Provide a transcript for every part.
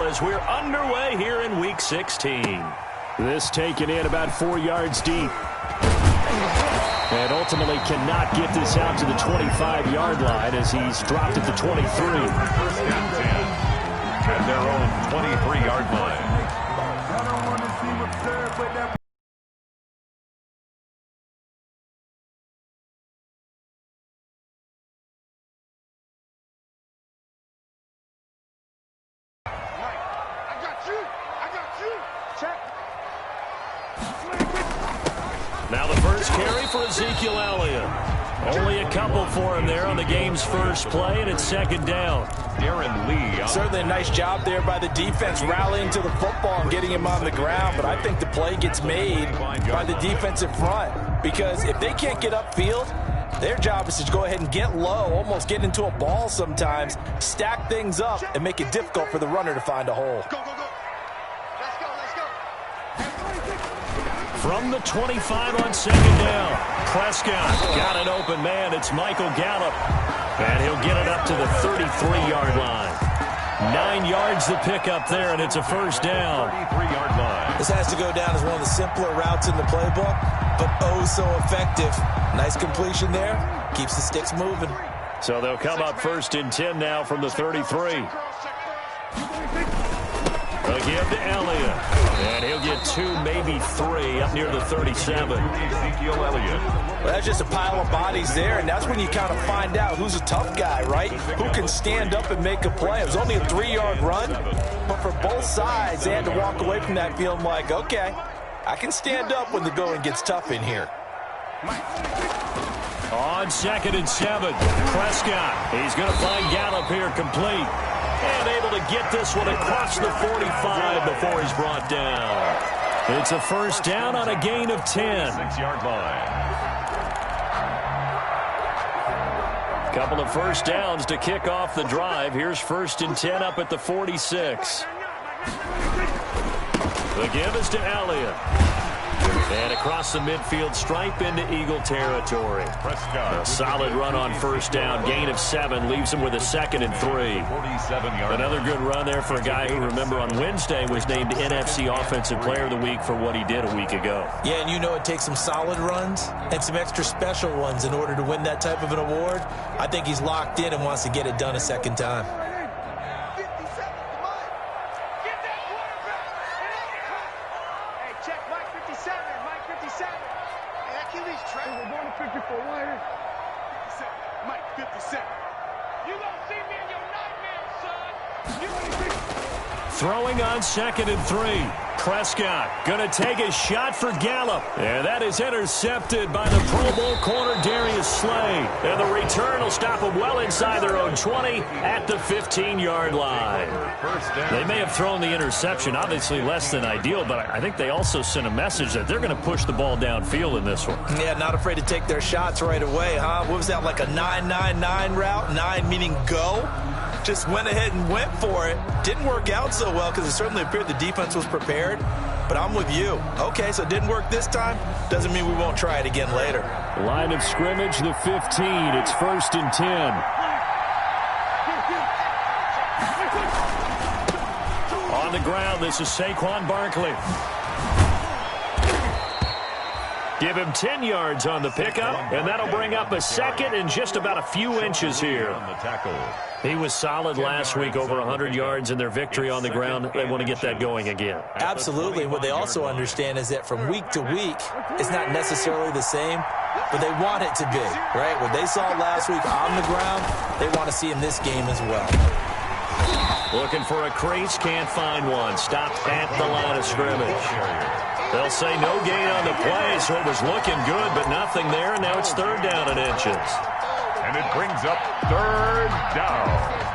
as we're underway here in Week 16. This taken in about 4 yards deep. And ultimately cannot get this out to the 25-yard line as he's dropped at the 23. First and 10 at their own 23-yard line. I don't want to seem absurd, but that Now the first carry for Ezekiel Elliott. Only a couple for him there on the game's first play, and it's second down. Darren Lee. Certainly a nice job there by the defense rallying to the football and getting him on the ground, but I think the play gets made by the defensive front because if they can't get upfield, their job is to go ahead and get low, almost get into a ball sometimes, stack things up, and make it difficult for the runner to find a hole. From the 25 on second down, Prescott got an open man. It's Michael Gallup, and he'll get it up to the 33-yard line. 9 yards to pick up there, and it's a first down. 33-yard line. This has to go down as one of the simpler routes in the playbook, but oh so effective. Nice completion there. Keeps the sticks moving. So they'll come up first and 10 now from the 33. They'll give to Elliott. And he'll get 2, maybe 3 up near the 37. Ezekiel Elliott. Well, that's just a pile of bodies there, and that's when you kind of find out who's a tough guy, right? Who can stand up and make a play. It was only a 3-yard run, but for both sides, they had to walk away from that feeling like, okay, I can stand up when the going gets tough in here. On second and 7, Prescott. He's going to find Gallup here complete. And able to get this one across the 45 before he's brought down. It's a first down on a gain of 10. 6-yard line. Couple of first downs to kick off the drive. Here's first and 10 up at the 46. The give is to Elliott. And across the midfield stripe into Eagle territory. Prescott. A solid run on first down. Gain of 7 leaves him with a second and 3. 47-yard. Another good run there for a guy who, remember, on Wednesday was named NFC Offensive Player of the Week for what he did a week ago. Yeah, and you know it takes some solid runs and some extra special ones in order to win that type of an award. I think he's locked in and wants to get it done a second time. Throwing on second and 3. Prescott going to take a shot for Gallup. And that is intercepted by the Pro Bowl corner Darius Slay. And the return will stop them well inside their own 20 at the 15-yard line. They may have thrown the interception, obviously less than ideal, but I think they also sent a message that they're going to push the ball downfield in this one. Yeah, not afraid to take their shots right away, huh? What was that, like a 9-9-9 route? 9 meaning go? Just went ahead and went for it. Didn't work out so well because it certainly appeared the defense was prepared. But I'm with you. Okay, so it didn't work this time. Doesn't mean we won't try it again later. Line of scrimmage, the 15. It's first and 10. On the ground, this is Saquon Barkley. Give him 10 yards on the pickup, and that'll bring up a second and just about a few inches here. On the tackle. He was solid last week, over 100 yards in their victory on the ground. They want to get that going again. Absolutely. What they also understand is that from week to week, it's not necessarily the same, but they want it to be, right? What they saw last week on the ground, they want to see in this game as well. Looking for a crease, can't find one. Stopped at the line of scrimmage. They'll say no gain on the play, so it was looking good, but nothing there, and now it's third down in inches. And it brings up third down.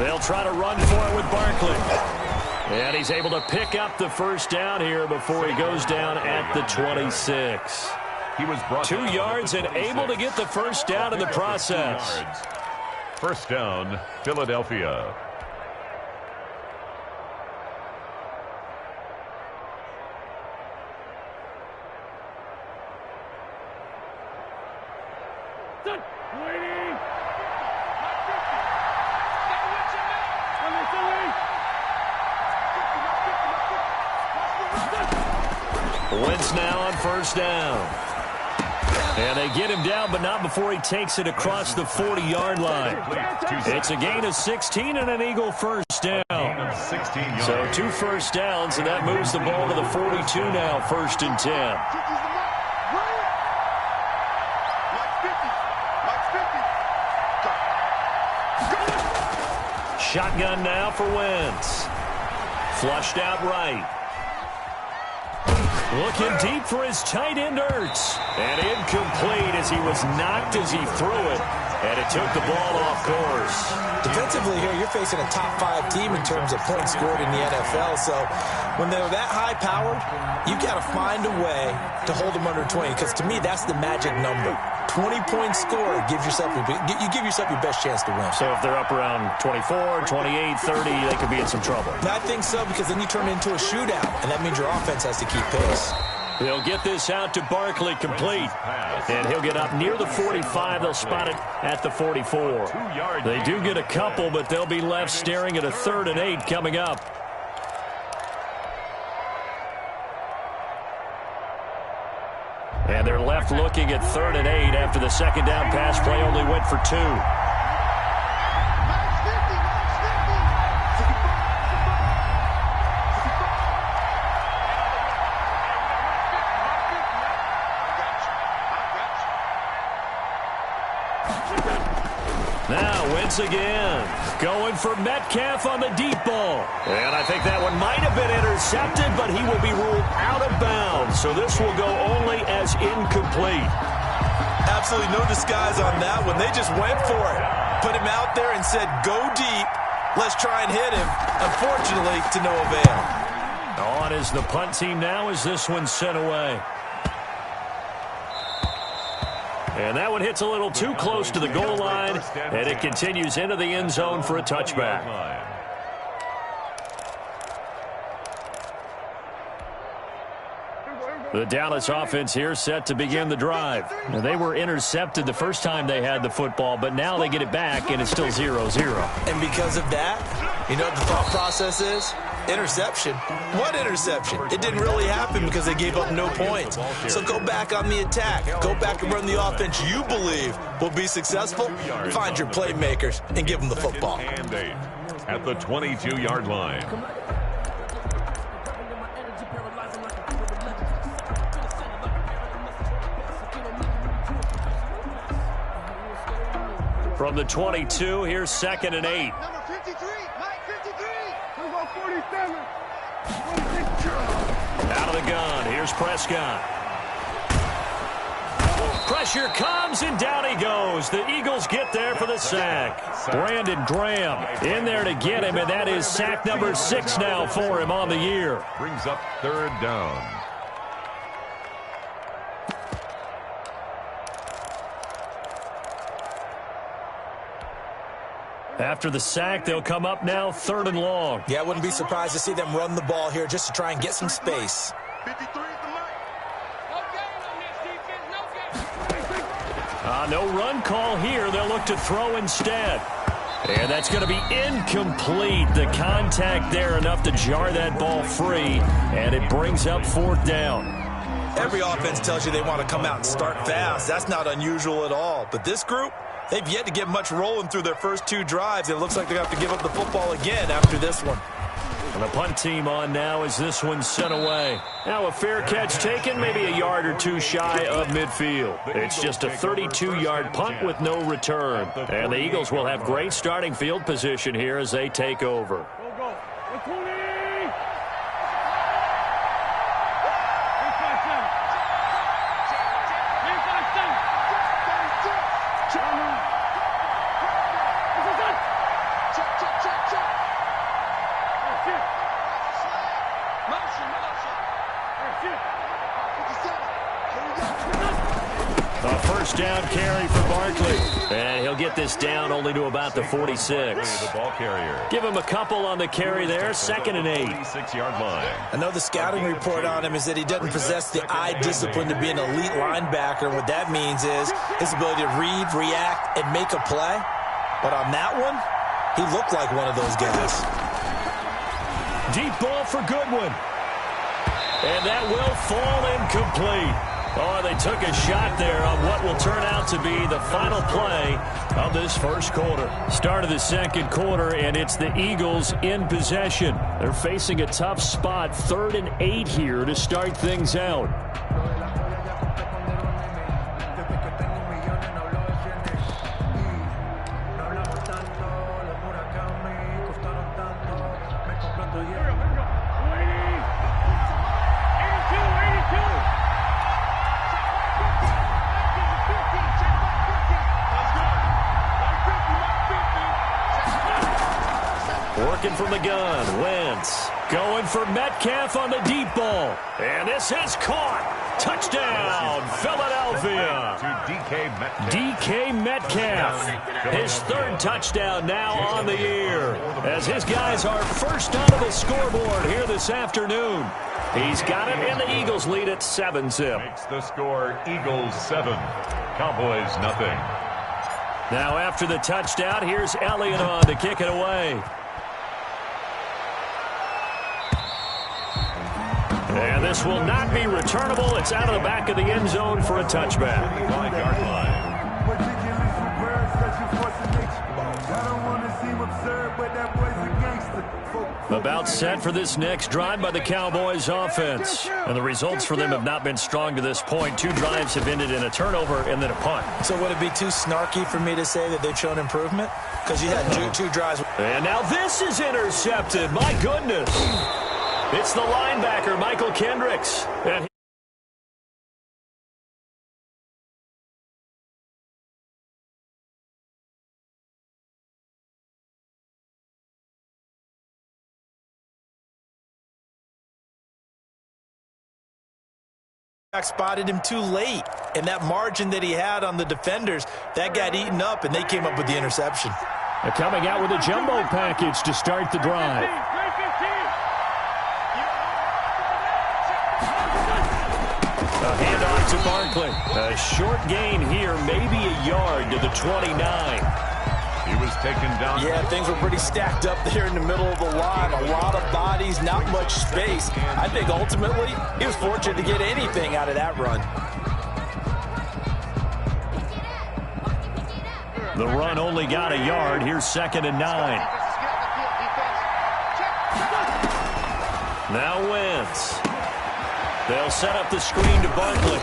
They'll try to run for it with Barkley. And he's able to pick up the first down here before he goes down at the 26. He was brought 2 yards and able to get the first down in the process. First down, Philadelphia. Wentz now on first down. And they get him down, but not before he takes it across the 40-yard line. It's a gain of 16 and an Eagle first down. So 2 first downs, and that moves the ball to the 42 now, 1st and 10. Shotgun now for Wentz. Flushed out right. Looking deep for his tight end, Ertz. And incomplete as he was knocked as he threw it. And it took the ball off course. Defensively here, you're facing a top 5 team in terms of points scored in the NFL. So when they're that high-powered, you've got to find a way to hold them under 20. Because to me, that's the magic number. 20-point score, you give yourself your best chance to win. So if they're up around 24, 28, 30, they could be in some trouble. I think so, because then you turn it into a shootout, and that means your offense has to keep pace. He'll get this out to Barkley, complete. And he'll get up near the 45. They'll spot it at the 44. They do get a couple, but they'll be left staring at a 3rd and 8 coming up. And they're left looking at 3rd and 8 after the second down pass play only went for 2. Now Wentz again, going for Metcalf on the deep ball. And I think that one might have been intercepted, but he will be ruled out of bounds. So this will go only as incomplete. Absolutely no disguise on that one. They just went for it. Put him out there and said, go deep. Let's try and hit him. Unfortunately, to no avail. On is the punt team now as this one's sent away. And that one hits a little too close to the goal line, and it continues into the end zone for a touchback. The Dallas offense here set to begin the drive. Now, they were intercepted the first time they had the football, but now they get it back, and it's still 0-0. And because of that, you know what the thought process is? Interception. What interception? It didn't really happen because they gave up no points. So go back on the attack. Go back and run the offense you believe will be successful. Find your playmakers and give them the football. At the 22-yard line. From the 22, here's 2nd and 8. Number 53, Mike 53. Number 47. Out of the gun, here's Prescott. Pressure comes, and down he goes. The Eagles get there for the sack. Brandon Graham in there to get him, and that is sack number 6 now for him on the year. Brings up 3rd down. After the sack, they'll come up now 3rd and long. Yeah, I wouldn't be surprised to see them run the ball here just to try and get some space. 53 is the mic. No run call here. They'll look to throw instead. And that's going to be incomplete. The contact there enough to jar that ball free, and it brings up 4th down. Every offense tells you they want to come out and start fast. That's not unusual at all. But this group, they've yet to get much rolling through their first 2 drives. It looks like they have to give up the football again after this one. And the punt team on now as this one's sent away. Now a fair catch taken, maybe a yard or 2 shy of midfield. It's just a 32-yard punt with no return. And the Eagles will have great starting field position here as they take over. first down carry for Barkley. And he'll get this down only to about the 46. The ball carrier. Give him a couple on the carry there, 2nd and 8. 46-yard line. I know the scouting report on him is that he doesn't possess the eye discipline to be an elite linebacker. And what that means is his ability to read, react, and make a play. But on that one, he looked like one of those guys. Deep ball for Goodwin. And that will fall incomplete. Oh, they took a shot there on what will turn out to be the final play of this first quarter. Start of the second quarter, and it's the Eagles in possession. They're facing a tough spot, 3rd and 8 here to start things out. Working from the gun, Wentz going for Metcalf on the deep ball. And this is caught. Touchdown, Philadelphia. To DK Metcalf. His 3rd touchdown now on the year, as his guys are first onto the scoreboard here this afternoon. He's got it, and the Eagles lead at 7-zip. Makes the score Eagles 7, Cowboys nothing. Now after the touchdown, here's Elliott on to kick it away. And this will not be returnable. It's out of the back of the end zone for a touchback. 25-yard line. About set for this next drive by the Cowboys offense. And the results for them have not been strong to this point. 2 drives have ended in a turnover and then a punt. So would it be too snarky for me to say that they've shown improvement? Because you had two drives. And now this is intercepted. My goodness. It's the linebacker, Michael Kendricks. And spotted him too late, and that margin that he had on the defenders, that got eaten up, and they came up with the interception. they're coming out with a jumbo package to start the drive. A handoff to Barkley. A short gain here, maybe a yard to the 29. He was taken down. Yeah, things were pretty stacked up there in the middle of the line. A lot of bodies, not much space. I think ultimately he was fortunate to get anything out of that run. The run only got a yard. Here's 2nd and 9. Now Wentz. They'll set up the screen to Barkley.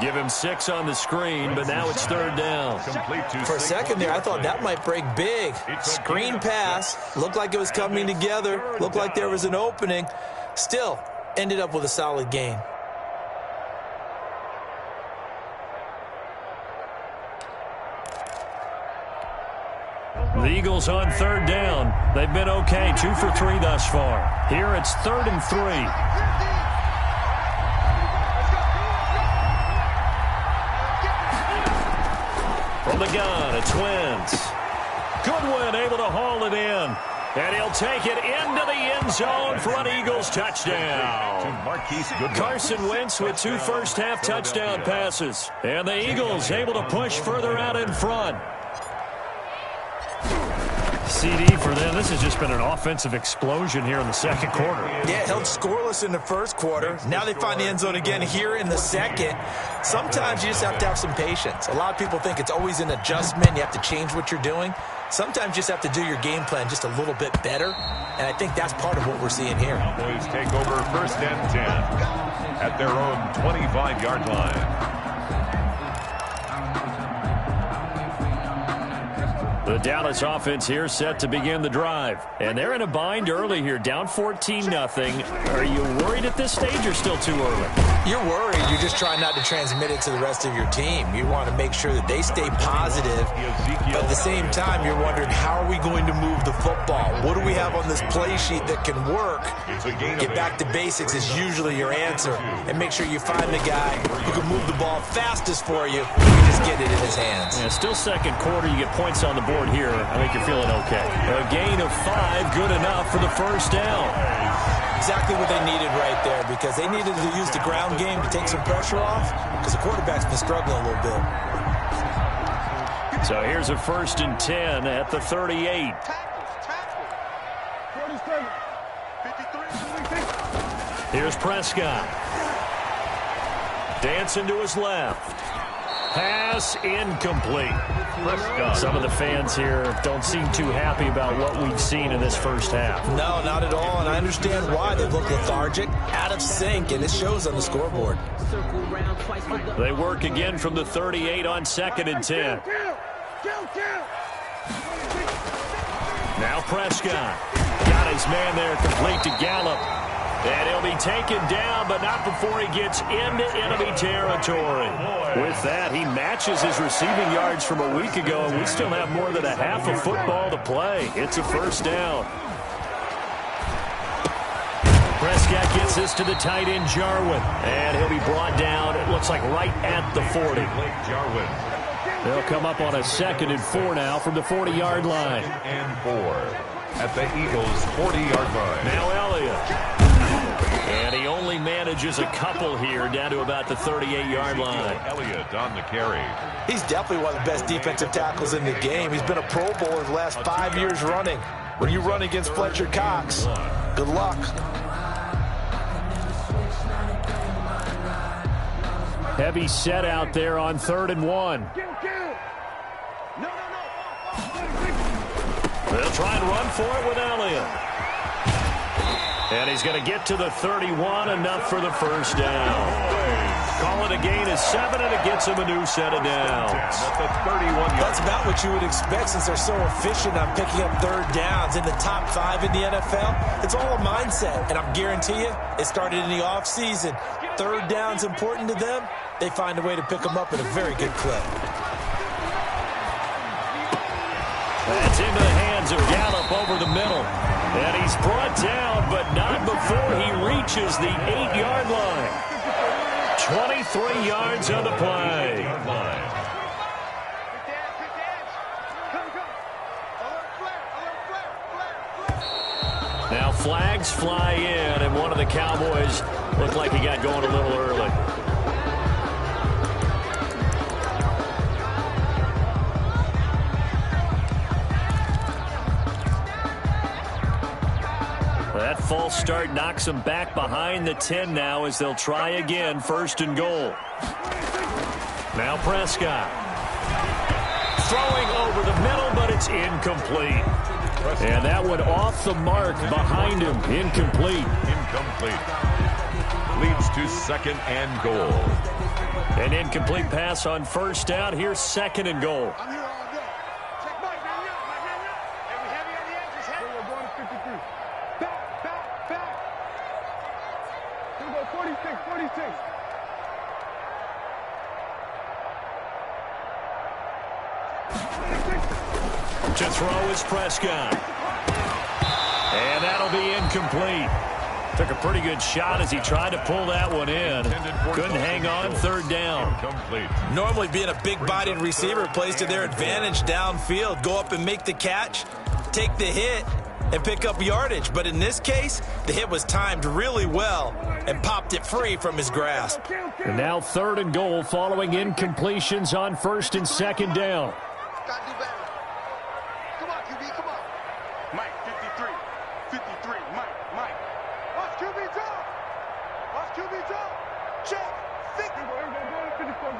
Give him 6 on the screen, but now it's 3rd down. For a second there, I thought that might break big. Screen pass. Looked like it was coming together. Looked like there was an opening. Still, ended up with a solid gain. The Eagles on 3rd down. They've been okay, 2 for 3 thus far. Here it's 3rd and 3. From the gun, it's Wentz. Goodwin able to haul it in. And he'll take it into the end zone for an Eagles touchdown. Carson Wentz with 2 first-half touchdown passes. And the Eagles able to push further out in front. CD for them. This has just been an offensive explosion here in the second quarter. Yeah, held scoreless in the first quarter. Now they find the end zone again here in the second. Sometimes you just have to have some patience. A lot of people think it's always an adjustment. You have to change what you're doing. Sometimes you just have to do your game plan just a little bit better. And I think that's part of what we're seeing here. Cowboys take over 1st and 10 at their own 25-yard line. The Dallas offense here set to begin the drive. And they're in a bind early here, down 14-0. Are you worried at this stage or still too early? You're worried. You're just trying not to transmit it to the rest of your team. You want to make sure that they stay positive. But at the same time, you're wondering, how are we going to move the football? What do we have on this play sheet that can work? Get back to basics is usually your answer. And make sure you find the guy who can move the ball fastest for you. You just get it in his hands. Yeah, still second quarter. You get points on the board here. I think you're feeling okay. A gain of 5, good enough for the first down. Exactly what they needed right there, because they needed to use the ground game to take some pressure off, because the quarterback's been struggling a little bit. So here's a 1st and 10 at the 38. Here's Prescott. Dancing to his left. Pass incomplete. Some of the fans here don't seem too happy about what we've seen in this first half. No, not at all, and I understand why. They look lethargic, out of sync, and it shows on the scoreboard. They work again from the 38 on 2nd and 10. Now Prescott. Got his man there, complete to Gallup. And he'll be taken down, but not before he gets into enemy territory. With that, he matches his receiving yards from a week ago, and we still have more than a half of football to play. It's a first down. Prescott gets this to the tight end, Jarwin. And he'll be brought down, it looks like right at the 40. They'll come up on a 2nd and 4 now from the 40-yard line. 2nd and 4 at the Eagles' 40-yard line. Now Elliott. And he only manages a couple here down to about the 38-yard line. Elliott on the carry. He's definitely one of the best defensive tackles in the game. He's been a Pro Bowler the last 5 years running. When you run against Fletcher Cox, good luck. Heavy set out there on 3rd and 1. They'll try and run for it with Elliott. And he's going to get to the 31, enough for the first down. Call it a gain of 7, and it gets him a new set of downs. That's about what you would expect, since they're so efficient on picking up 3rd downs. In the top 5 in the NFL, it's all a mindset. And I guarantee you, it started in the offseason. 3rd down's important to them. They find a way to pick them up at a very good clip. That's into the hands of Gallup over the middle. And he's brought down, but not before he reaches the 8-yard line. 23 yards on the play. Now flags fly in, and one of the Cowboys looked like he got going a little early. That false start knocks them back behind the 10 now as they'll try again, 1st and goal. Now Prescott. Throwing over the middle, but it's incomplete. And that one off the mark behind him. Incomplete. Leads to 2nd and goal. An incomplete pass on 1st down. Here's 2nd and goal. I'm here all day. Check Mike, man up. And we heavy on the edges. Heavy. We're going to 53. Back. Here we go, 46. To throw is Prescott. And that'll be incomplete. Took a pretty good shot as he tried to pull that one in. Couldn't hang on, 3rd down. Normally being a big-bodied receiver plays to their advantage downfield. Go up and make the catch, take the hit, and pick up yardage. But in this case, the hit was timed really well and popped it free from his grasp. And now 3rd and goal following incompletions on 1st and 2nd down. Got to do better. Come on, QB, come on. Mike, 53. Mike. Watch QB talk. Check. 50. Go to 54.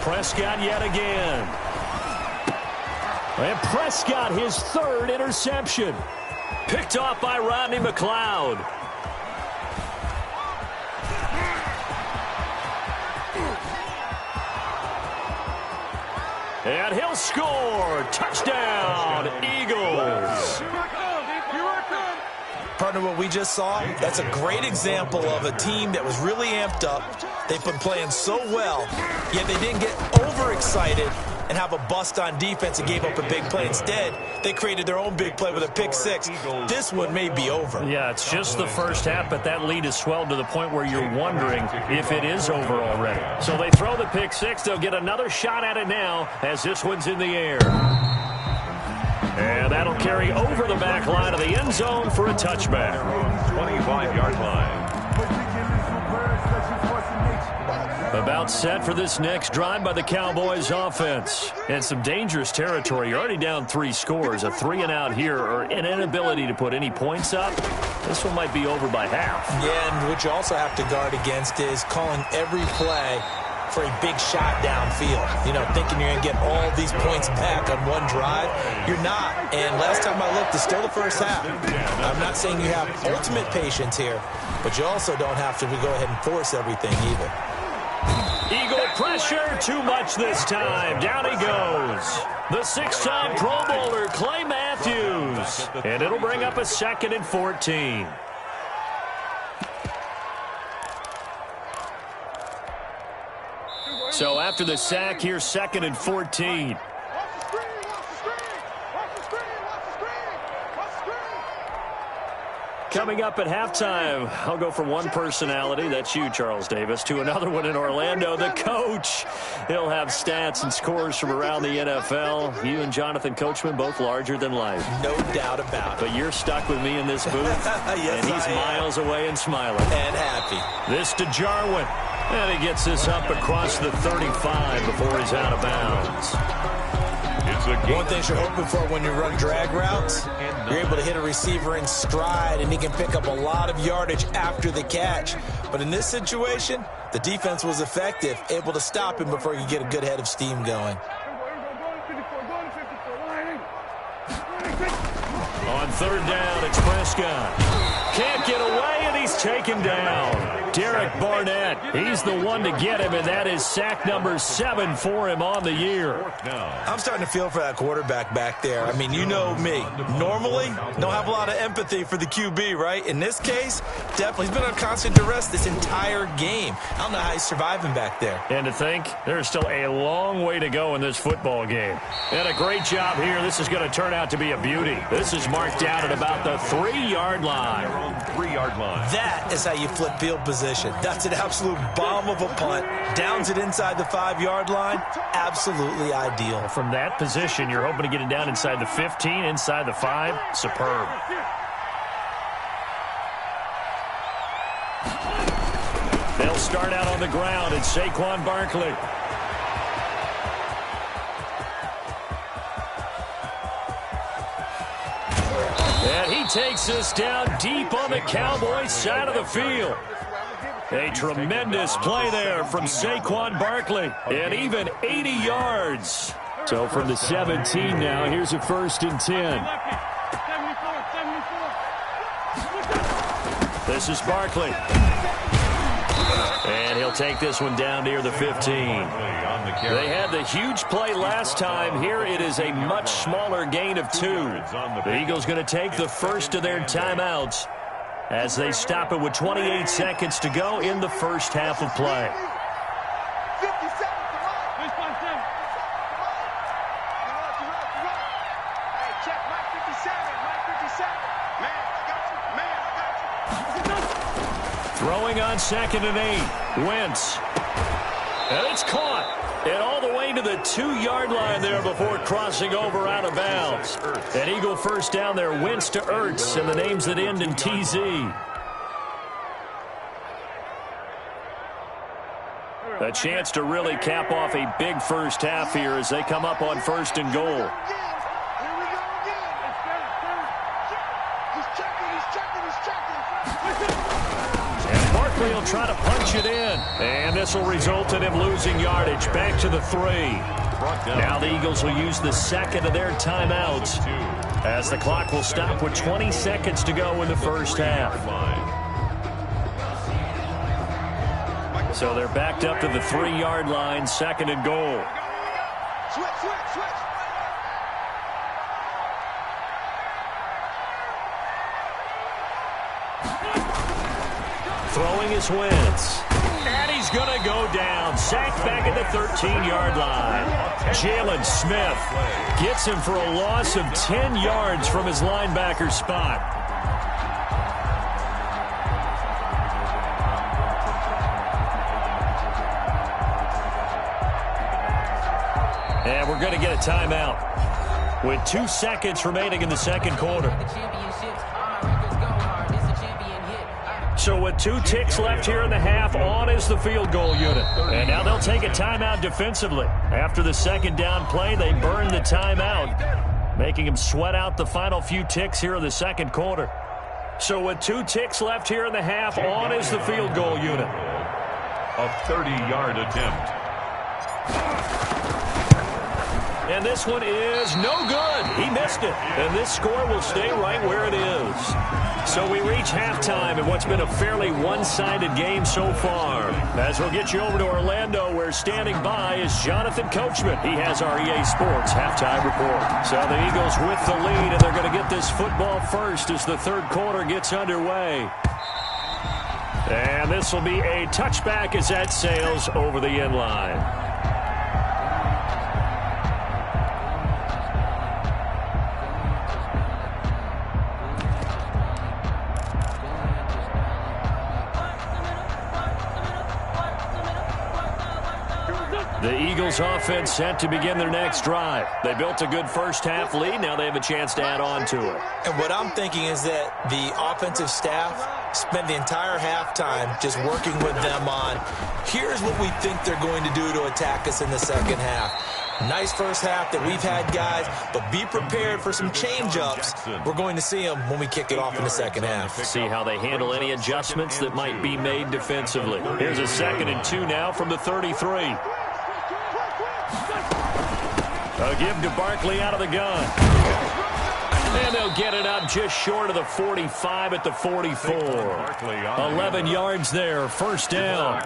Prescott yet again. And Prescott, his 3rd interception. Picked off by Rodney McLeod. And he'll score. Touchdown, Eagles. Partner, what we just saw, that's a great example of a team that was really amped up. They've been playing so well, yet they didn't get overexcited and have a bust on defense and gave up a big play. Instead, they created their own big play with a pick six. This one may be over. Yeah, it's just the first half, but that lead has swelled to the point where you're wondering if it is over already. So they throw the pick six. They'll get another shot at it now as this one's in the air. And that'll carry over the back line of the end zone for a touchback. 25-yard line. About set for this next drive by the Cowboys offense. And some dangerous territory. You're already down 3 scores. A 3-and-out here or an inability to put any points up. This one might be over by half. Yeah, and what you also have to guard against is calling every play for a big shot downfield. You know, thinking you're going to get all these points back on one drive. You're not. And last time I looked, it's still the first half. I'm not saying you have ultimate patience here, but you also don't have to go ahead and force everything either. Eagle pressure, too much this time. Down he goes. The 6-time Pro Bowler, Clay Matthews. And it'll bring up a 2nd and 14. So after the sack, here's 2nd and 14. Coming up at halftime, I'll go from one personality, that's you, Charles Davis, to another one in Orlando, the coach. He'll have stats and scores from around the NFL. You and Jonathan Coachman, both larger than life. No doubt about it. But you're stuck with me in this booth, yes, and he's miles away and smiling. And happy. This to Jarwin. And he gets this up across the 35 before he's out of bounds. One thing you're hoping for when you run drag routes, you're able to hit a receiver in stride, and he can pick up a lot of yardage after the catch. But in this situation, the defense was effective, able to stop him before you get a good head of steam going. On 3rd down, it's Prescott. Can't get away, and he's taken down. Derek Barnett, he's the one to get him, and that is sack number 7 for him on the year. I'm starting to feel for that quarterback back there. I mean, you know me. Normally, don't have a lot of empathy for the QB, right? In this case, definitely. He's been on constant duress this entire game. I don't know how he's surviving back there. And to think, there's still a long way to go in this football game. And a great job here. This is going to turn out to be a beauty. This is marked out at about the 3-yard line. 3-yard line. That is how you flip field position. That's an absolute bomb of a punt. Downs it inside the 5-yard line. Absolutely ideal. From that position, you're hoping to get it down inside the 15, inside the 5. Superb. They'll start out on the ground. It's Saquon Barkley. And he takes us down deep on the Cowboys side of the field. A tremendous play there from Saquon Barkley. And even 80 yards. So from the 17 now, here's a 1st and 10. This is Barkley. And he'll take this one down near the 15. They had the huge play last time. Here it is a much smaller gain of 2. The Eagles going to take the first of their timeouts as they stop it with 28 seconds to go in the first half of play. Throwing on 2nd and 8. Wentz. And it's caught. And all the way to the 2-yard line there before crossing over out of bounds. An Eagle first down there. Wentz to Ertz, and the names that end in TZ. A chance to really cap off a big first half here as they come up on 1st and goal. Barkley will try to punch it in. And this will result in him losing yardage. Back to the 3. Now the Eagles will use the 2nd of their timeouts as the clock will stop with 20 seconds to go in the first half. So they're backed up to the 3-yard line, 2nd and goal. Switch. Throwing his Wentz. And he's going to go down. Sacked back at the 13-yard line. Jalen Smith gets him for a loss of 10 yards from his linebacker spot. And we're going to get a timeout with 2 seconds remaining in the second quarter. So with 2 ticks left here in the half, on is the field goal unit. And now they'll take a timeout defensively. After the second down play, they burn the timeout, making them sweat out the final few ticks here in the second quarter. So with 2 ticks left here in the half, on is the field goal unit. A 30-yard attempt. And this one is no good. He missed it. And this score will stay right where it is. So we reach halftime in what's been a fairly one-sided game so far. As we'll get you over to Orlando, where standing by is Jonathan Coachman. He has our EA Sports halftime report. So the Eagles with the lead, and they're going to get this football first as the third quarter gets underway. And this will be a touchback as that sails over the end line. The Eagles offense set to begin their next drive. They built a good first-half lead. Now they have a chance to add on to it. And what I'm thinking is that the offensive staff spent the entire halftime just working with them on, here's what we think they're going to do to attack us in the second half. Nice first half that we've had, guys, but be prepared for some change-ups. We're going to see them when we kick it off in the second half. See how they handle any adjustments that might be made defensively. Here's a 2nd and 2 now from the 33. A give to Barkley out of the gun. And they'll get it up just short of the 45 at the 44. 11 yards there, first down.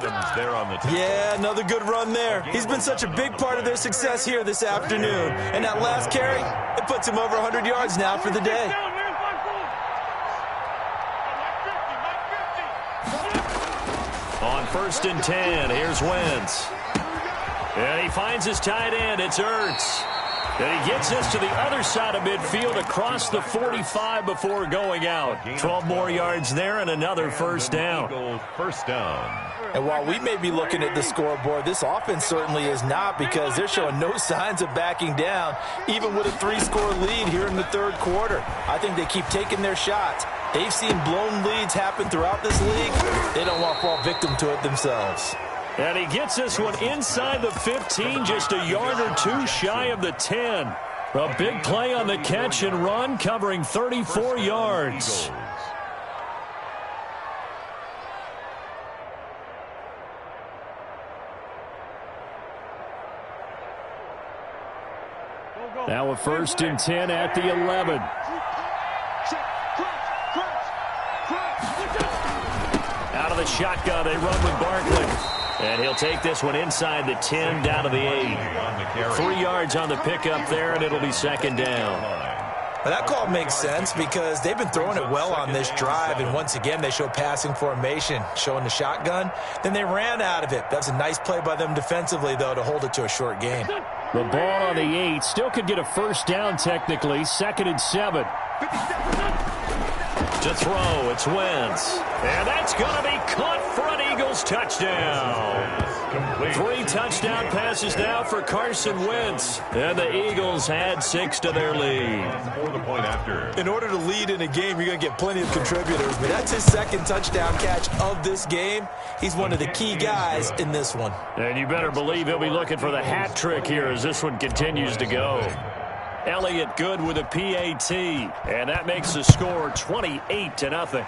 Yeah, another good run there. He's been such a big part of their success here this afternoon. And that last carry, it puts him over 100 yards now for the day. On 1st and 10, here's Wentz. And he finds his tight end. It's Ertz. And he gets this to the other side of midfield across the 45 before going out. 12 more yards there and another first down. First down. And while we may be looking at the scoreboard, this offense certainly is not, because they're showing no signs of backing down, even with a 3-score lead here in the third quarter. I think they keep taking their shots. They've seen blown leads happen throughout this league. They don't want to fall victim to it themselves. And he gets this one inside the 15, just a yard or 2 shy of the 10. A big play on the catch and run, covering 34 yards. Now a 1st and 10 at the 11. Out of the shotgun, they run with Barkley. And he'll take this one inside the 10, down to the 8. 3 yards on the pickup there, and it'll be second down. Well, that call makes sense because they've been throwing it well on this drive, and once again they show passing formation, showing the shotgun. Then they ran out of it. That's a nice play by them defensively, though, to hold it to a short gain. The ball on the 8 still could get a first down technically. 2nd and 7. To throw, it's Wentz. And that's going to be caught for an Eagles touchdown. 3 touchdown passes now for Carson Wentz. And the Eagles add 6 to their lead. In order to lead in a game, you're going to get plenty of contributors. But that's his 2nd touchdown catch of this game. He's one of the key guys in this one. And you better believe he'll be looking for the hat trick here as this one continues to go. Elliott good with a PAT, and that makes the score 28-0.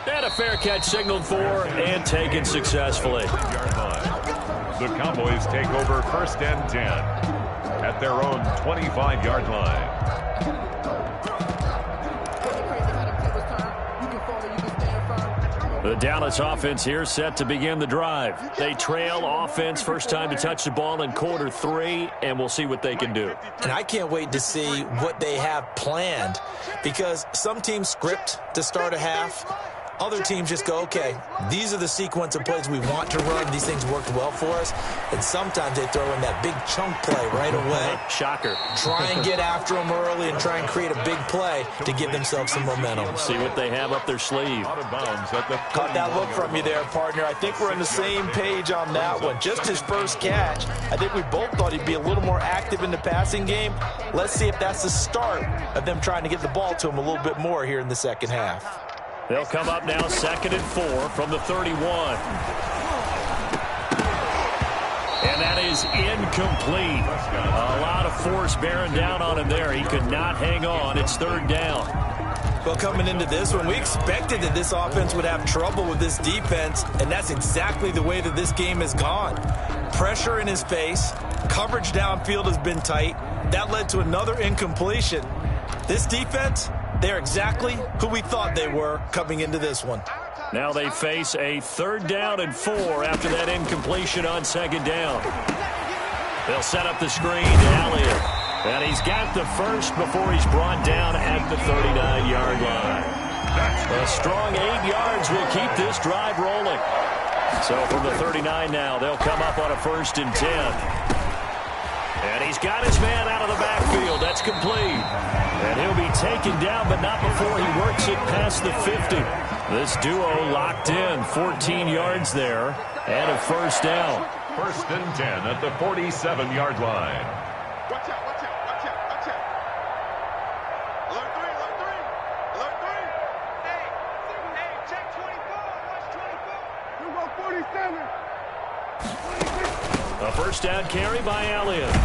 And a fair catch signaled for and taken successfully. The Cowboys take over 1st and 10 at their own 25-yard line. The Dallas offense here set to begin the drive. They trail offense first time to touch the ball in quarter 3, and we'll see what they can do. And I can't wait to see what they have planned, because some teams script to start a half. Other teams just go, okay, these are the sequence of plays we want to run. These things worked well for us. And sometimes they throw in that big chunk play right away. Shocker. Try and get after them early and try and create a big play to give themselves some momentum. See what they have up their sleeve. Out of bounds at the Caught that look from you there, partner. I think we're on the same page on that one. Just his first catch. I think we both thought he'd be a little more active in the passing game. Let's see if that's the start of them trying to get the ball to him a little bit more here in the second half. They'll come up now 2nd and 4 from the 31. And that is incomplete. A lot of force bearing down on him there. He could not hang on. It's 3rd down. Well, coming into this one, we expected that this offense would have trouble with this defense, and that's exactly the way that this game has gone. Pressure in his face. Coverage downfield has been tight. That led to another incompletion. This defense, they're exactly who we thought they were coming into this one. Now they face a 3rd down and 4 after that incompletion on 2nd down. They'll set up the screen to Elliott. And he's got the first before he's brought down at the 39-yard line. A strong 8 yards will keep this drive rolling. So from the 39 now, they'll come up on a 1st and 10. And he's got his man out of the backfield. That's complete. And he'll be taken down, but not before he works it past the 50. This duo locked in, 14 yards there, and a 1st down. 1st and 10 at the 47-yard line. Watch out, watch out, watch out, watch out. Alert 3, alert 3, alert 3. Hey, check 24, watch 24. You go 47. A 1st down carry by Elliott.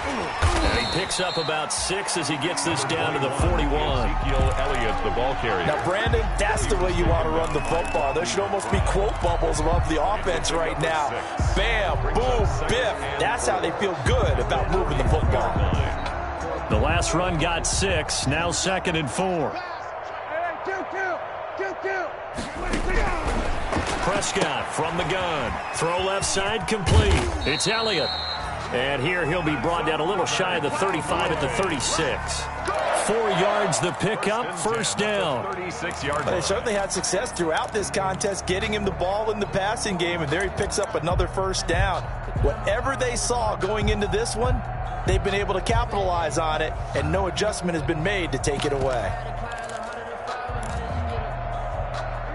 And he picks up about 6 as he gets this down to the 41. Ezekiel Elliott, the ball carrier. Now, Brandon, that's the way you want to run the football. There should almost be quote bubbles above the offense right now. Bam, boom, biff. That's how they feel good about moving the football. The last run got 6. Now 2nd and 4. Kill. Prescott from the gun. Throw left side complete. It's Elliott. And here he'll be brought down a little shy of the 35 at the 36. 4 yards the pickup, 1st down. 36-yard They certainly had success throughout this contest, getting him the ball in the passing game, and there he picks up another 1st down. Whatever they saw going into this one, they've been able to capitalize on it, and no adjustment has been made to take it away.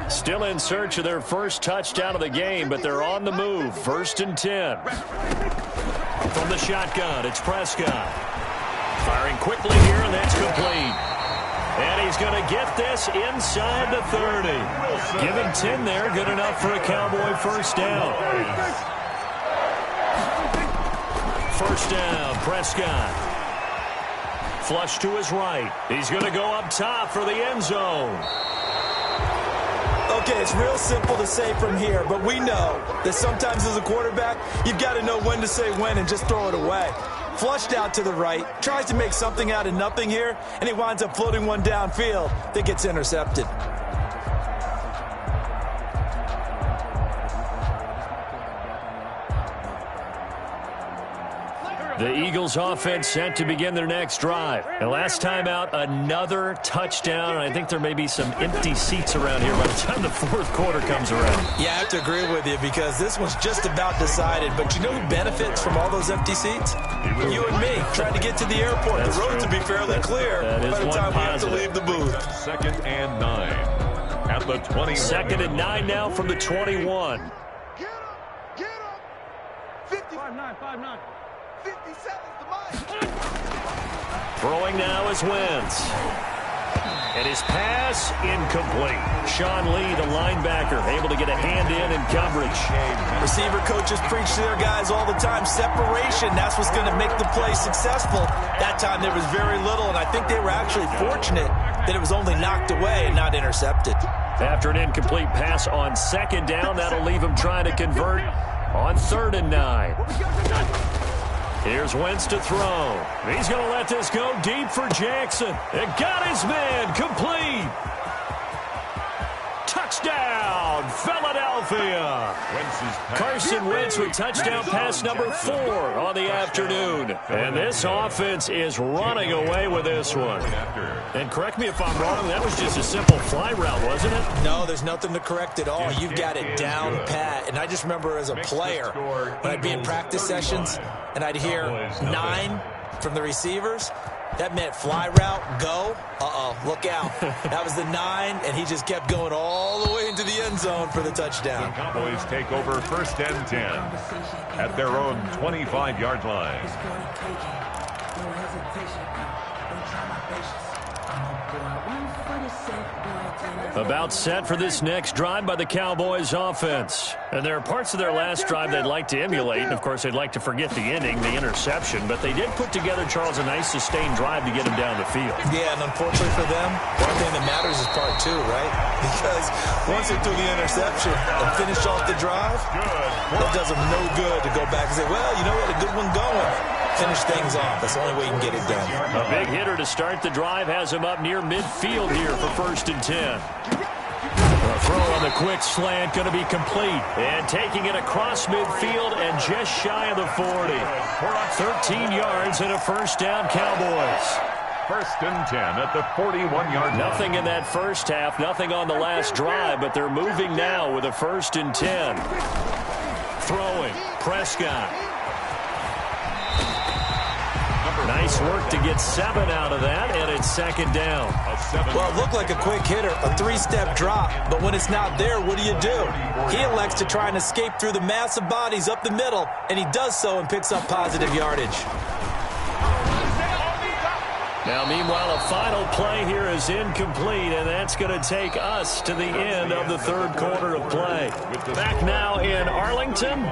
Still in search of their first touchdown of the game, but they're on the move. 1st and 10. From the shotgun, it's Prescott. Firing quickly here, and that's complete. And he's going to get this inside the 30. Give him 10 there, good enough for a Cowboy 1st down. 1st down, Prescott. Flush to his right. He's going to go up top for the end zone. Okay, it's real simple to say from here, but we know that sometimes as a quarterback, you've got to know when to say when and just throw it away. Flushed out to the right, tries to make something out of nothing here, and he winds up floating one downfield that gets intercepted. The Eagles offense set to begin their next drive. And last time out, another touchdown. I think there may be some empty seats around here by the time the 4th quarter comes around. Yeah, I have to agree with you because this one's just about decided. But you know who benefits from all those empty seats? You and me, trying to get to the airport. That's the roads will be fairly clear by the time we have to leave the booth. 2nd and 9 at the 20. 2nd and 9 now from the 21. Get up. 55-9, 5-9. 57's the mark. Throwing now is Wentz. And his pass incomplete. Sean Lee, the linebacker, able to get a hand in coverage. Receiver coaches preach to their guys all the time. Separation, that's what's going to make the play successful. That time there was very little, and I think they were actually fortunate that it was only knocked away and not intercepted. After an incomplete pass on 2nd down, that'll leave him trying to convert on 3rd and 9. Here's Wentz to throw. He's going to let this go deep for Jackson. And got his man complete. Touchdown, Carson Wentz with touchdown pass number 4 on the afternoon. And this offense is running away with this one. And correct me if I'm wrong, that was just a simple fly route, wasn't it? No, there's nothing to correct at all. You've got it down pat. And I just remember as a player, when I'd be in practice sessions and I'd hear 9 from the receivers, that meant fly route, go. Look out. That was the 9, and he just kept going all the way into the end zone for the touchdown. The Cowboys take over 1st and 10 at their own 25-yard line. About set for this next drive by the Cowboys offense. And there are parts of their last drive they'd like to emulate. And, of course, they'd like to forget the ending, the interception. But they did put together, Charles, a nice sustained drive to get him down the field. Yeah, and unfortunately for them, one thing that matters is part 2, right? Because once they threw the interception and finished off the drive, it does them no good to go back and say, well, you know what, a good one going. Finish things off. That's the only way you can get it done. A big hitter to start the drive has him up near midfield here for 1st and 10. A throw on the quick slant going to be complete. And taking it across midfield and just shy of the 40. 13 yards and a 1st down, Cowboys. 1st and 10 at the 41-yard line. Nothing in that first half, nothing on the last drive, but they're moving now with a 1st and 10. Throwing, Prescott. Nice work to get 7 out of that, and it's 2nd down. Well, it looked like a quick hitter, a 3-step drop, but when it's not there, what do? He elects to try and escape through the massive bodies up the middle, and he does so and picks up positive yardage. Now, meanwhile, a final play here is incomplete, and that's going to take us to the end of the 3rd quarter of play. Back now in Arlington,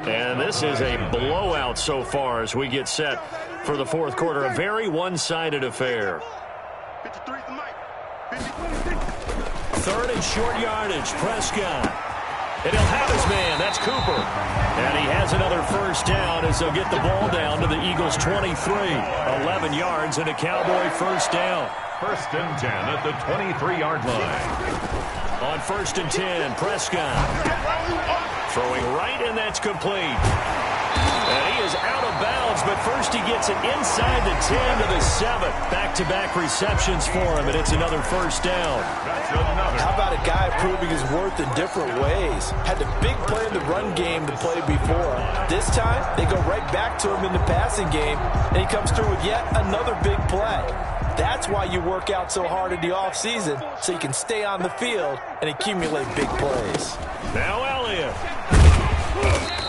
and this is a blowout so far as we get set for the 4th quarter. A very one-sided affair. 3rd and short yardage, Prescott. And he'll have his man. That's Cooper. And he has another 1st down as they'll get the ball down to the Eagles' 23. 11 yards and a Cowboy 1st down. 1st and 10 at the 23-yard line. On 1st and 10, Prescott. Throwing right, and that's complete. And he is out of bounds, but first he gets it inside the 10 to the 7. Back-to-back receptions for him, and it's another 1st down. How about a guy proving his worth in different ways? Had the big play in the run game to play before. This time, they go right back to him in the passing game, and he comes through with yet another big play. That's why you work out so hard in the offseason, so you can stay on the field and accumulate big plays. Now Elliott.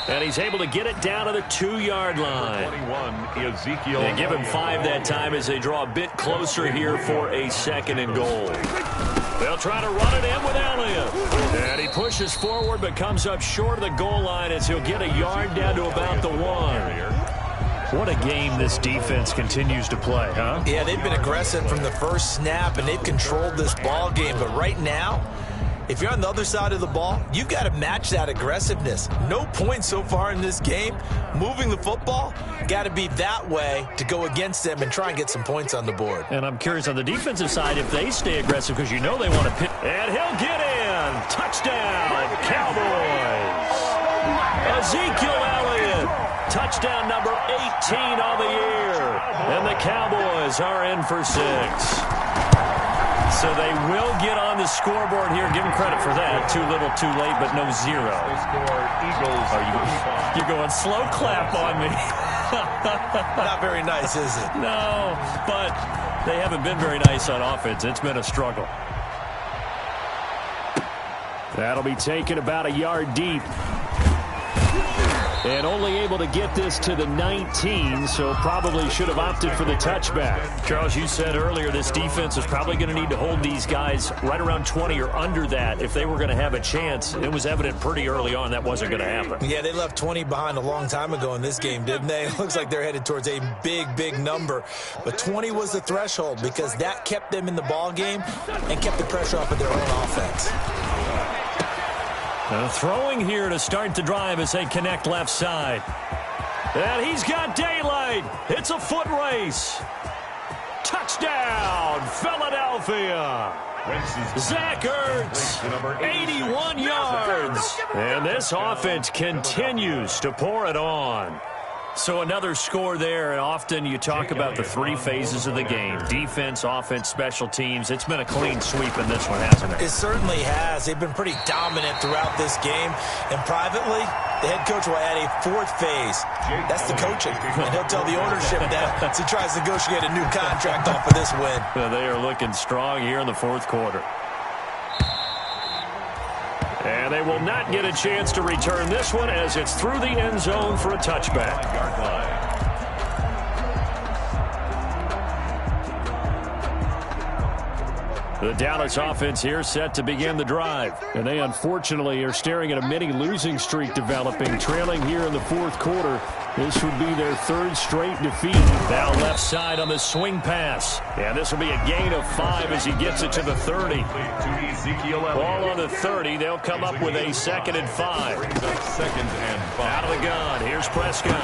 And he's able to get it down to the 2-yard line. 21, Ezekiel. They give him 5 that time as they draw a bit closer here for a 2nd and goal. They'll try to run it in with Elliott. And he pushes forward but comes up short of the goal line as he'll get a yard down to about the 1. What a game this defense continues to play, huh? Yeah, they've been aggressive from the first snap, and they've controlled this ball game. But right now, if you're on the other side of the ball, you've got to match that aggressiveness. No points so far in this game. Moving the football, got to be that way to go against them and try and get some points on the board. And I'm curious on the defensive side if they stay aggressive because you know they want to pick. And he'll get in. Touchdown, Cowboys. Ezekiel Elliott. Touchdown number 18 on the year. And the Cowboys are in for 6. So they will get on the scoreboard here. Give them credit for that. Too little, too late, but no 0. They score Eagles. You're going slow clap on me. Not very nice, is it? No, but they haven't been very nice on offense. It's been a struggle. That'll be taken about a yard deep. And only able to get this to the 19, so probably should have opted for the touchback. Charles, you said earlier this defense is probably going to need to hold these guys right around 20 or under that if they were going to have a chance. It was evident pretty early on that wasn't going to happen. Yeah, they left 20 behind a long time ago in this game, didn't they? It looks like they're headed towards a big, big number. But 20 was the threshold because that kept them in the ball game and kept the pressure off of their own offense. Throwing here to start the drive as they connect left side. And he's got daylight. It's a foot race. Touchdown, Philadelphia. Zach Ertz, 81 yards. And this offense continues to pour it on. So another score there, and often you talk about the three phases of the game. Defense, offense, special teams. It's been a clean sweep in this one, hasn't it? It certainly has. They've been pretty dominant throughout this game. And privately, the head coach will add a fourth phase. That's the coaching. And he'll tell the ownership that as he tries to negotiate a new contract off of this win. They are looking strong here in the fourth quarter. And they will not get a chance to return this one as it's through the end zone for a touchback. The Dallas offense here set to begin the drive. And they unfortunately are staring at a mini losing streak developing, trailing here in the fourth quarter. This would be their third straight defeat. Now left side on the swing pass. And this will be a gain of 5 as he gets it to the 30. Ball on the 30. They'll come up with a 2nd and 5. Out of the gun. Here's Prescott.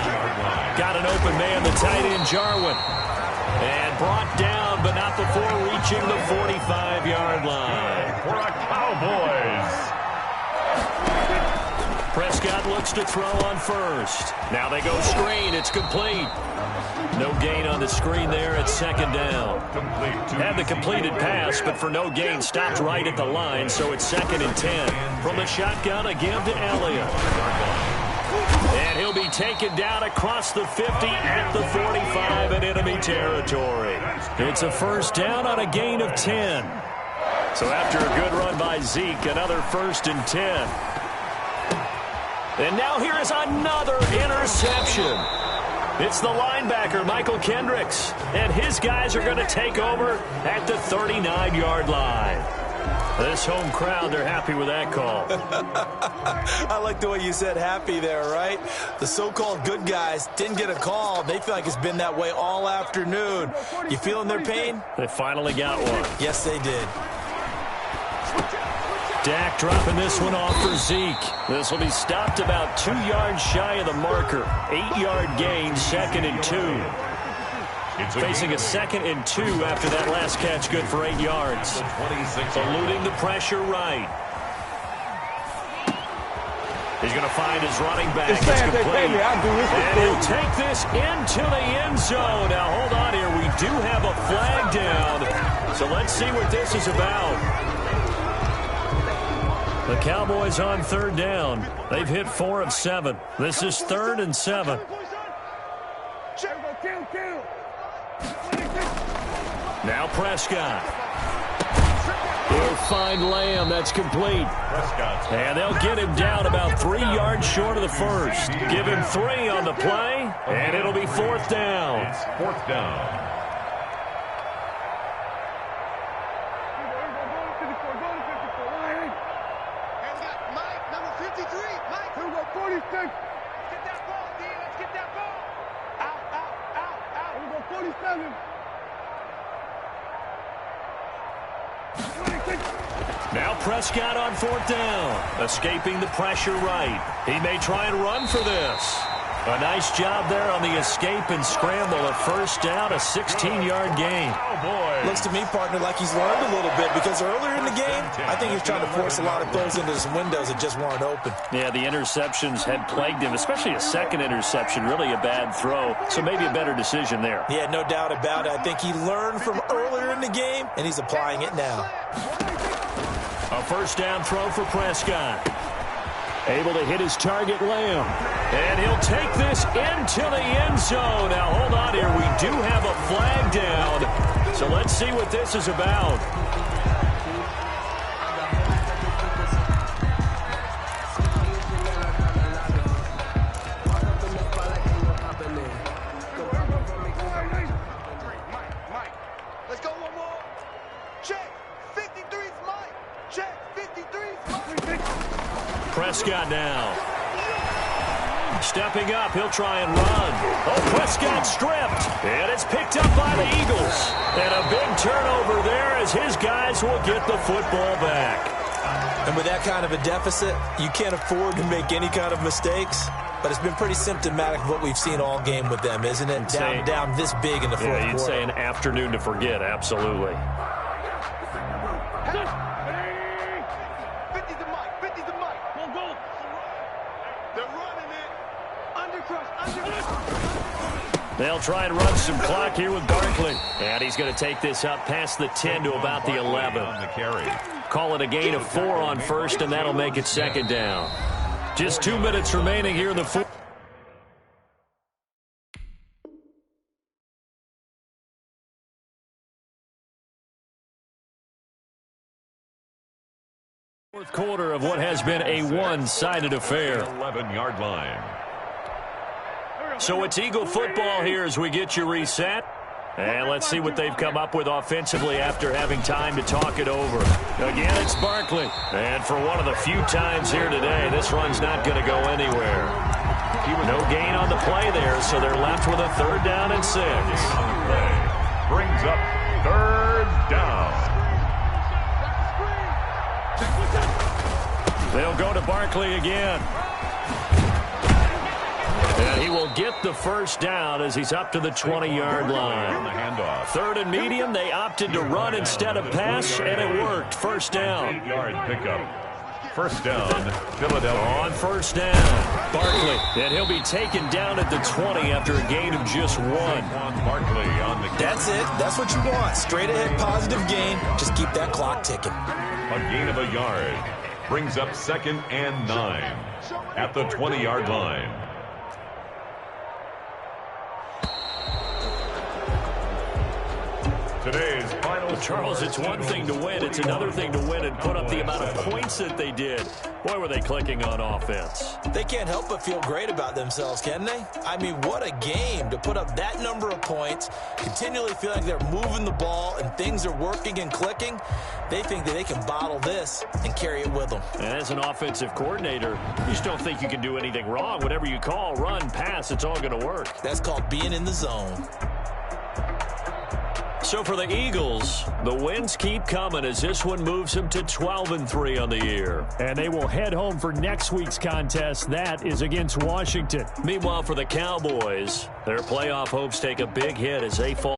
Got an open man, the tight end Jarwin. And brought down, but not before reaching the 45-yard line. For the Cowboys. Prescott looks to throw on first. Now they go screen. It's complete. No gain on the screen there at 2nd down. Had the completed pass, but for no gain, stopped right at the line, so it's 2nd and 10. From the shotgun again to Elliott. And he'll be taken down across the 50 at the 45 in enemy territory. It's a first down on a gain of 10. So after a good run by Zeke, another 1st and 10. And now here is another interception. It's the linebacker, Michael Kendricks. And his guys are going to take over at the 39-yard line. This home crowd, they're happy with that call. I like the way you said happy there, right? The so-called good guys didn't get a call. They feel like it's been that way all afternoon. You feeling their pain? They finally got one. Yes, they did. Dak dropping this one off for Zeke. This will be stopped about 2 yards shy of the marker. 8-yard gain, 2nd and 2. Facing a 2nd and 2 after that last catch, good for 8 yards. Eluding the pressure right. He's going to find his running back. It's complete. And he'll take this into the end zone. Now, hold on here. We do have a flag down. So let's see what this is about. The Cowboys on 3rd down. They've hit 4 of 7. This is 3rd and 7. Now Prescott. He'll find Lamb. That's complete. And they'll get him down about 3 yards short of the first. Give him 3 on the play, and it'll be 4th down. It's 4th down. Now Prescott on 4th down, escaping the pressure right. He may try and run for this. A nice job there on the escape and scramble. A first down, a 16-yard gain. Looks to me, partner, like he's learned a little bit because earlier in the game, I think he's trying to force a lot of throws into some windows that just weren't open. Yeah, the interceptions had plagued him, especially a second interception, really a bad throw. So maybe a better decision there. Yeah, no doubt about it. I think he learned from earlier in the game, and he's applying it now. A first down throw for Prescott. Able to hit his target, Lamb. And he'll take this into the end zone. Now, hold on here. We do have a flag down. So let's see what this is about. Let's go one more. Check. 53's Mike. Check. 53's Mike. Prescott now. Stepping up, he'll try and run. Oh, Prescott stripped. And it's picked up by the Eagles. And a big turnover there as his guys will get the football back. And with that kind of a deficit, you can't afford to make any kind of mistakes. But it's been pretty symptomatic of what we've seen all game with them, isn't it? Down this big in the fourth quarter. You'd say an afternoon to forget, absolutely. They'll try and run some clock here with Barkley. And he's going to take this up past the 10 to about the 11. On the carry. Call it a gain of 4 on first, and that'll make it second down. Just 2 minutes remaining here in the fourth quarter of what has been a one-sided affair. 11-yard line. So it's Eagle football here as we get you reset. And let's see what they've come up with offensively after having time to talk it over. Again, it's Barkley. And for one of the few times here today, this run's not going to go anywhere. No gain on the play there, so they're left with a 3rd down and 6. On the play. Brings up 3rd down. They'll go to Barkley again. And he will get the first down as he's up to the 20-yard line. On the handoff. 3rd and medium, they opted to run instead of pass, and it worked. First down. 8-yard pickup. First down, Philadelphia. On first down, Barkley. And he'll be taken down at the 20 after a gain of just 1. Barkley on the carry. That's it. That's what you want. Straight ahead positive gain. Just keep that clock ticking. A gain of a yard. Brings up 2nd and 9 at the 20-yard line. Today's final. Charles, it's one thing to win. It's another thing to win and put up the amount of points that they did. Boy, were they clicking on offense. They can't help but feel great about themselves, can they? I mean, what a game to put up that number of points, continually feel like they're moving the ball and things are working and clicking. They think that they can bottle this and carry it with them. And as an offensive coordinator, you just don't think you can do anything wrong. Whatever you call, run, pass, it's all going to work. That's called being in the zone. So for the Eagles, the wins keep coming as this one moves them to 12-3 on the year. And they will head home for next week's contest. That is against Washington. Meanwhile, for the Cowboys, their playoff hopes take a big hit as they fall.